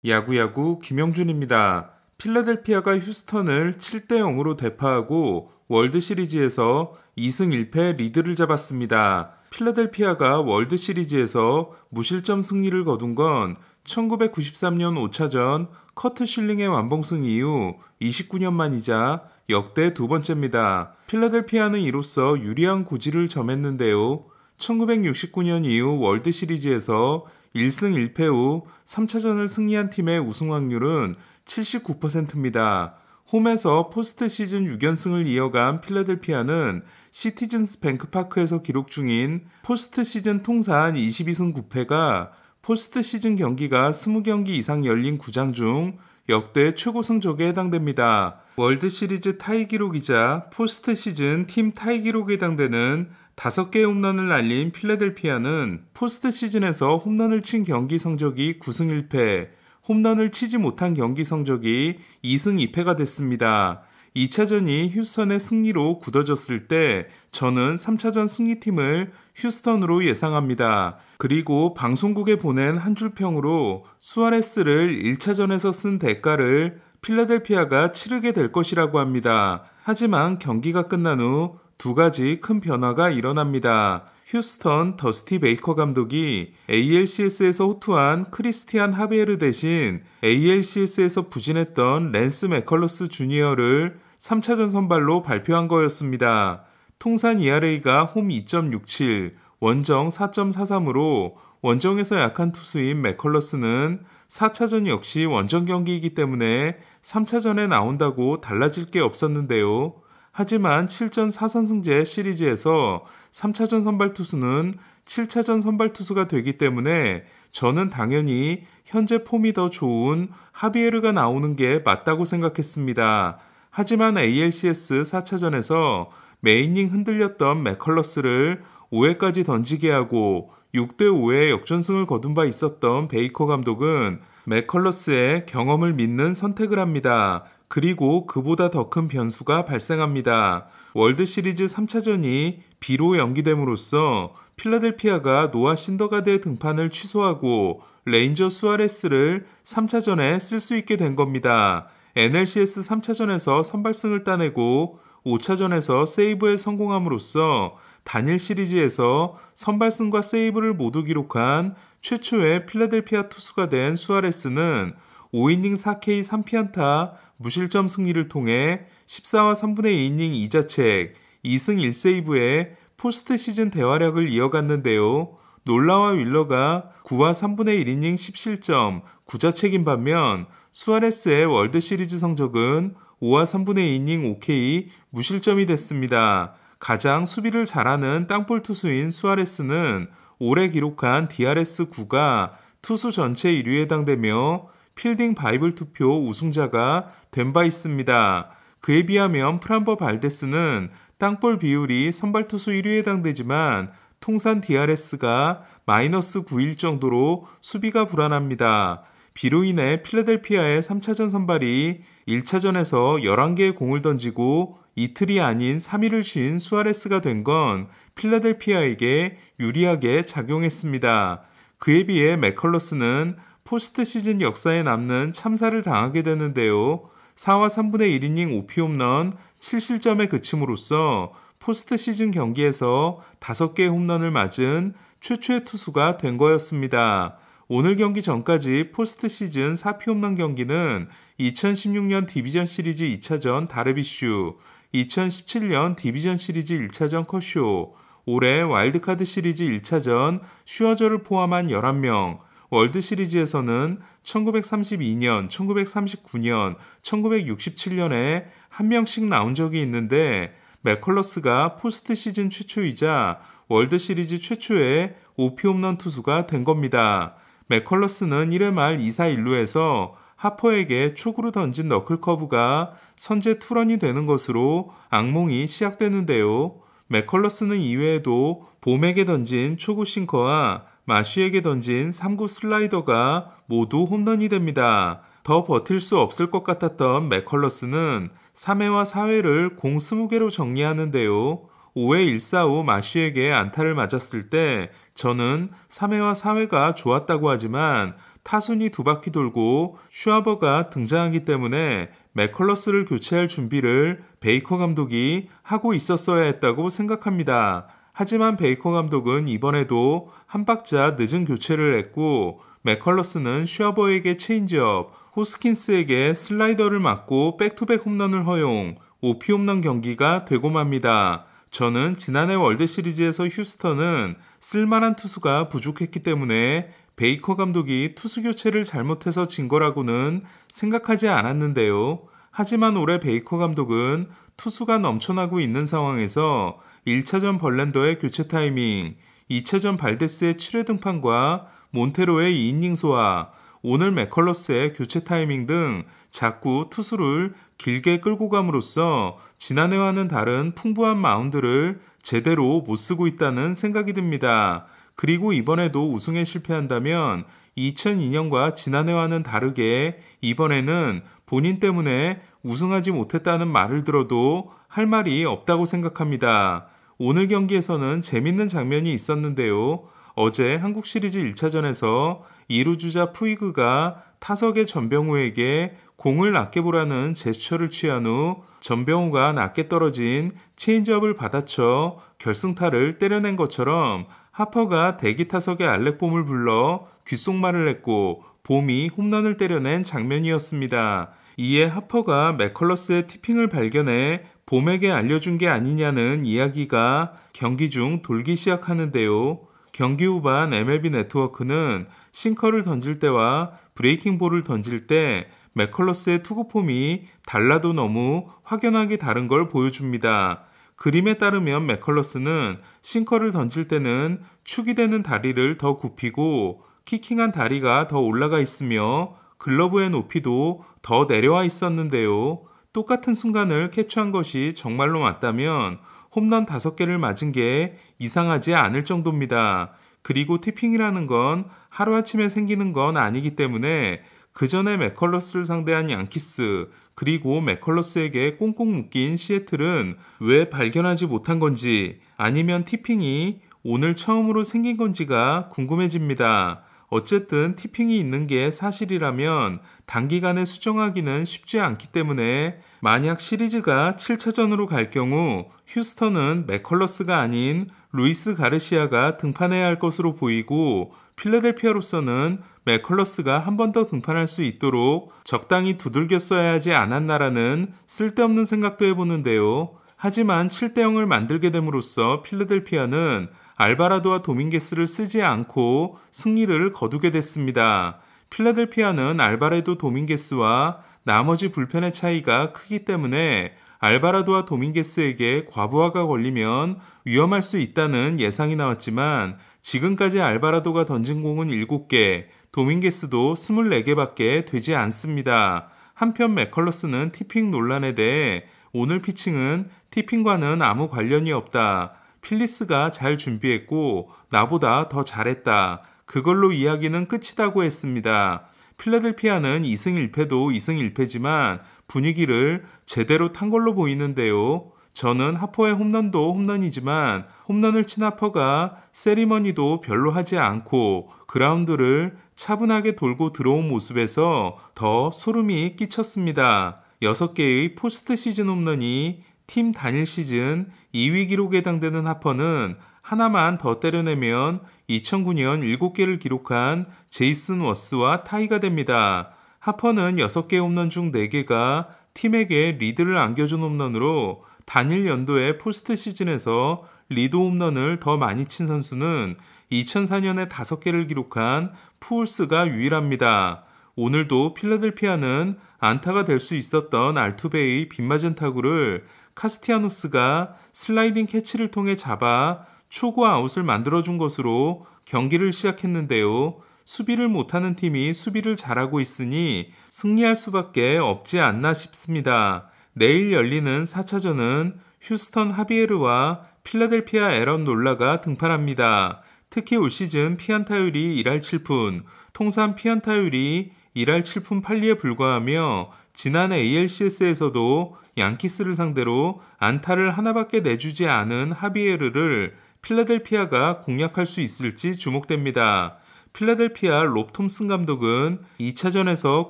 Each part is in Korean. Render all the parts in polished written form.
야구야구 김영준입니다. 필라델피아가 휴스턴을 7대 0으로 대파하고 월드시리즈에서 2승 1패 리드를 잡았습니다. 필라델피아가 월드시리즈에서 무실점 승리를 거둔 건 1993년 5차전 커트 실링의 완봉승 이후 29년 만이자 역대 두 번째입니다. 필라델피아는 이로써 유리한 고지를 점했는데요. 1969년 이후 월드시리즈에서 1승 1패 후 3차전을 승리한 팀의 우승 확률은 79%입니다. 홈에서 포스트 시즌 6연승을 이어간 필라델피아는 시티즌스 뱅크파크에서 기록 중인 포스트 시즌 통산 22승 9패가 포스트 시즌 경기가 20경기 이상 열린 구장 중 역대 최고 성적에 해당됩니다. 월드 시리즈 타이 기록이자 포스트 시즌 팀 타이 기록에 해당되는 5개의 홈런을 날린 필라델피아는 포스트 시즌에서 홈런을 친 경기 성적이 9승 1패, 홈런을 치지 못한 경기 성적이 2승 2패가 됐습니다. 2차전이 휴스턴의 승리로 굳어졌을 때 저는 3차전 승리팀을 휴스턴으로 예상합니다. 그리고 방송국에 보낸 한 줄 평으로 수아레스를 1차전에서 쓴 대가를 필라델피아가 치르게 될 것이라고 합니다. 하지만 경기가 끝난 후 두 가지 큰 변화가 일어납니다. 휴스턴 더스티 베이커 감독이 ALCS에서 호투한 크리스티안 하베르 대신 ALCS에서 부진했던 랜스 맥컬러스 주니어를 3차전 선발로 발표한 거였습니다. 통산 ERA가 홈 2.67, 원정 4.43으로 원정에서 약한 투수인 맥컬러스는 4차전 역시 원정 경기이기 때문에 3차전에 나온다고 달라질 게 없었는데요. 하지만 7전 4선승제 시리즈에서 3차전 선발 투수는 7차전 선발 투수가 되기 때문에 저는 당연히 현재 폼이 더 좋은 하비에르가 나오는 게 맞다고 생각했습니다. 하지만 ALCS 4차전에서 메이닝 흔들렸던 맥컬러스를 5회까지 던지게 하고 6대 5의 역전승을 거둔 바 있었던 베이커 감독은 맥컬러스의 경험을 믿는 선택을 합니다. 그리고 그보다 더 큰 변수가 발생합니다. 월드시리즈 3차전이 비로 연기됨으로써 필라델피아가 노아 신더가드의 등판을 취소하고 레인저 수아레스를 3차전에 쓸 수 있게 된 겁니다. NLCS 3차전에서 선발승을 따내고 5차전에서 세이브에 성공함으로써 단일 시리즈에서 선발승과 세이브를 모두 기록한 최초의 필라델피아 투수가 된 수아레스는 5이닝 4K 3피안타 무실점 승리를 통해 14와 3분의 2이닝 2자책 2승 1세이브에 포스트 시즌 대활약을 이어갔는데요. 놀라와 윌러가 9와 3분의 1이닝 10실점 9자책인 반면 수아레스의 월드시리즈 성적은 5와 3분의 2이닝 5K 무실점이 됐습니다. 가장 수비를 잘하는 땅볼 투수인 수아레스는 올해 기록한 DRS9가 투수 전체 1위에 해당되며 필딩 바이블 투표 우승자가 된 바 있습니다. 그에 비하면 프란버 발데스는 땅볼 비율이 선발 투수 1위에 해당되지만 통산 DRS가 마이너스 9일 정도로 수비가 불안합니다. 비로 인해 필라델피아의 3차전 선발이 1차전에서 11개의 공을 던지고 이틀이 아닌 3일을 쉰 수아레스가 된 건 필라델피아에게 유리하게 작용했습니다. 그에 비해 맥컬러스는 포스트 시즌 역사에 남는 참사를 당하게 되는데요. 4와 3분의 1이닝 5피 홈런 7실점에 그침으로써 포스트 시즌 경기에서 5개의 홈런을 맞은 최초의 투수가 된 거였습니다. 오늘 경기 전까지 포스트 시즌 4피 홈런 경기는 2016년 디비전 시리즈 2차전 다르비슈, 2017년 디비전 시리즈 1차전 커쇼, 올해 와일드카드 시리즈 1차전 슈어저를 포함한 11명, 월드시리즈에서는 1932년, 1939년, 1967년에 한 명씩 나온 적이 있는데 맥컬러스가 포스트 시즌 최초이자 월드시리즈 최초의 5피 홈런 투수가 된 겁니다. 맥컬러스는 1회 말 2사 1루에서 하퍼에게 초구로 던진 너클커브가 선제 투런이 되는 것으로 악몽이 시작되는데요. 맥컬러스는 이외에도 봄에게 던진 초구 싱커와 마쉬에게 던진 3구 슬라이더가 모두 홈런이 됩니다. 더 버틸 수 없을 것 같았던 맥컬러스는 3회와 4회를 공 20개로 정리하는데요. 5회 1사 후 마쉬에게 안타를 맞았을 때 저는 3회와 4회가 좋았다고 하지만 타순이 두 바퀴 돌고 슈아버가 등장하기 때문에 맥컬러스를 교체할 준비를 베이커 감독이 하고 있었어야 했다고 생각합니다. 하지만 베이커 감독은 이번에도 한 박자 늦은 교체를 했고 맥컬러스는 슈아버에게 체인지업, 호스킨스에게 슬라이더를 맞고 백투백 홈런을 허용, OP 홈런 경기가 되고 맙니다. 저는 지난해 월드시리즈에서 휴스턴은 쓸만한 투수가 부족했기 때문에 베이커 감독이 투수 교체를 잘못해서 진 거라고는 생각하지 않았는데요. 하지만 올해 베이커 감독은 투수가 넘쳐나고 있는 상황에서 1차전 벌랜더의 교체 타이밍, 2차전 발데스의 7회 등판과 몬테로의 2이닝 소화, 오늘 맥컬러스의 교체 타이밍 등 자꾸 투수를 길게 끌고 감으로써 지난해와는 다른 풍부한 마운드를 제대로 못 쓰고 있다는 생각이 듭니다. 그리고 이번에도 우승에 실패한다면 2002년과 지난해와는 다르게 이번에는 본인 때문에 우승하지 못했다는 말을 들어도 할 말이 없다고 생각합니다. 오늘 경기에서는 재밌는 장면이 있었는데요. 어제 한국 시리즈 1차전에서 2루주자 푸이그가 타석의 전병우에게 공을 낮게 보라는 제스처를 취한 후 전병우가 낮게 떨어진 체인지업을 받아쳐 결승타를 때려낸 것처럼 하퍼가 대기 타석의 알렉 봄을 불러 귓속말을 했고 봄이 홈런을 때려낸 장면이었습니다. 이에 하퍼가 맥컬러스의 티핑을 발견해 봄에게 알려준 게 아니냐는 이야기가 경기 중 돌기 시작하는데요. 경기 후반 MLB 네트워크는 싱커를 던질 때와 브레이킹 볼을 던질 때 맥컬러스의 투구 폼이 달라도 너무 확연하게 다른 걸 보여줍니다. 그림에 따르면 맥컬러스는 싱커를 던질 때는 축이 되는 다리를 더 굽히고 키킹한 다리가 더 올라가 있으며 글러브의 높이도 더 내려와 있었는데요. 똑같은 순간을 캡처한 것이 정말로 맞다면 홈런 5개를 맞은 게 이상하지 않을 정도입니다. 그리고 티핑이라는 건 하루아침에 생기는 건 아니기 때문에 그 전에 맥컬러스를 상대한 양키스 그리고 맥컬러스에게 꽁꽁 묶인 시애틀은 왜 발견하지 못한 건지 아니면 티핑이 오늘 처음으로 생긴 건지가 궁금해집니다. 어쨌든 티핑이 있는 게 사실이라면 단기간에 수정하기는 쉽지 않기 때문에 만약 시리즈가 7차전으로 갈 경우 휴스턴은 맥컬러스가 아닌 루이스 가르시아가 등판해야 할 것으로 보이고 필라델피아로서는 맥컬러스가 한 번 더 등판할 수 있도록 적당히 두들겼어야 하지 않았나라는 쓸데없는 생각도 해보는데요. 하지만 7대0을 만들게 됨으로써 필라델피아는 알바라도와 도밍게스를 쓰지 않고 승리를 거두게 됐습니다. 필라델피아는 알바레도 도밍게스와 나머지 불펜의 차이가 크기 때문에 알바라도와 도밍게스에게 과부하가 걸리면 위험할 수 있다는 예상이 나왔지만 지금까지 알바라도가 던진 공은 7개, 도밍게스도 24개밖에 되지 않습니다. 한편 맥컬러스는 티핑 논란에 대해 오늘 피칭은 티핑과는 아무 관련이 없다. 필리스가 잘 준비했고 나보다 더 잘했다. 그걸로 이야기는 끝이다고 했습니다. 필라델피아는 2승 1패도 2승 1패지만 분위기를 제대로 탄 걸로 보이는데요. 저는 하퍼의 홈런도 홈런이지만 홈런을 친 하퍼가 세리머니도 별로 하지 않고 그라운드를 차분하게 돌고 들어온 모습에서 더 소름이 끼쳤습니다. 6개의 포스트 시즌 홈런이 팀 단일 시즌 2위 기록에 해당되는 하퍼는 하나만 더 때려내면 2009년 7개를 기록한 제이슨 워스와 타이가 됩니다. 하퍼는 6개 홈런 중 4개가 팀에게 리드를 안겨준 홈런으로 단일 연도의 포스트 시즌에서 리드 홈런을 더 많이 친 선수는 2004년에 5개를 기록한 푸올스가 유일합니다. 오늘도 필라델피아는 안타가 될 수 있었던 알투베의 빗맞은 타구를 카스티아노스가 슬라이딩 캐치를 통해 잡아 초구 아웃을 만들어준 것으로 경기를 시작했는데요. 수비를 못하는 팀이 수비를 잘하고 있으니 승리할 수밖에 없지 않나 싶습니다. 내일 열리는 4차전은 휴스턴 하비에르와 필라델피아 에런 놀라가 등판합니다. 특히 올 시즌 피안타율이 1할 7푼, 통산 피안타율이 1할 7푼 8리에 불과하며 지난해 ALCS에서도 양키스를 상대로 안타를 하나밖에 내주지 않은 하비에르를 필라델피아가 공략할 수 있을지 주목됩니다. 필라델피아 롭 톰슨 감독은 2차전에서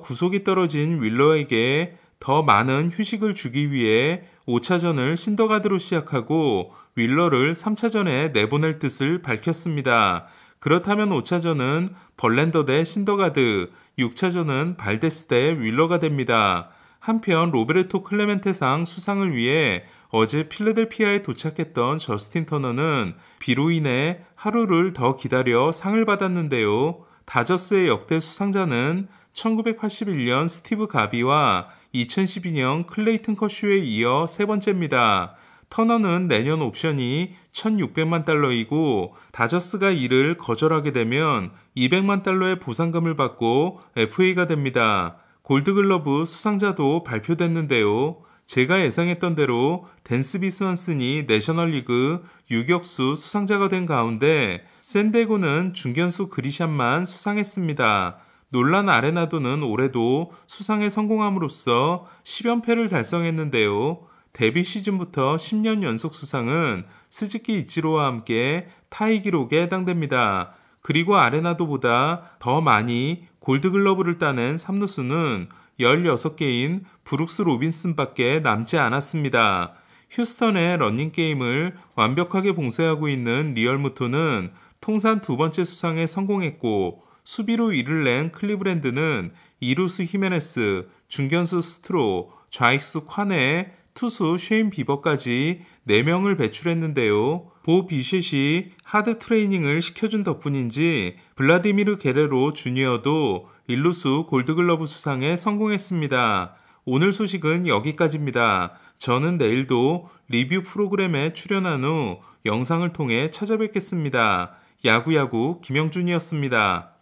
구속이 떨어진 윌러에게 더 많은 휴식을 주기 위해 5차전을 신더가드로 시작하고 윌러를 3차전에 내보낼 뜻을 밝혔습니다. 그렇다면 5차전은 벌랜더 대 신더가드, 6차전은 발데스 대 윌러가 됩니다. 한편 로베르토 클레멘테상 수상을 위해 어제 필라델피아에 도착했던 저스틴 터너는 비로 인해 하루를 더 기다려 상을 받았는데요. 다저스의 역대 수상자는 1981년 스티브 가비와 2012년 클레이튼 커쇼에 이어 세 번째입니다. 터너는 내년 옵션이 1,600만 달러이고 다저스가 이를 거절하게 되면 200만 달러의 보상금을 받고 FA가 됩니다. 골드글러브 수상자도 발표됐는데요. 제가 예상했던 대로 댄스비 스완슨이 내셔널리그 유격수 수상자가 된 가운데 샌디에고는 중견수 그리샴만 수상했습니다. 놀란 아레나도는 올해도 수상에 성공함으로써 10연패를 달성했는데요. 데뷔 시즌부터 10년 연속 수상은 스즈키 이치로와 함께 타이 기록에 해당됩니다. 그리고 아레나도보다 더 많이 골드글러브를 따낸 3루수는 16개인 브룩스 로빈슨밖에 남지 않았습니다. 휴스턴의 러닝게임을 완벽하게 봉쇄하고 있는 리얼무토는 통산 두 번째 수상에 성공했고 수비로 이를 낸 클리브랜드는 이루수 히메네스, 중견수 스트로, 좌익수 콰네, 투수 쉐인 비버까지 4명을 배출했는데요. 보 비셋이 하드 트레이닝을 시켜준 덕분인지 블라디미르 게레로 주니어도 일루수 골드글러브 수상에 성공했습니다. 오늘 소식은 여기까지입니다. 저는 내일도 리뷰 프로그램에 출연한 후 영상을 통해 찾아뵙겠습니다. 야구야구 김영준이었습니다.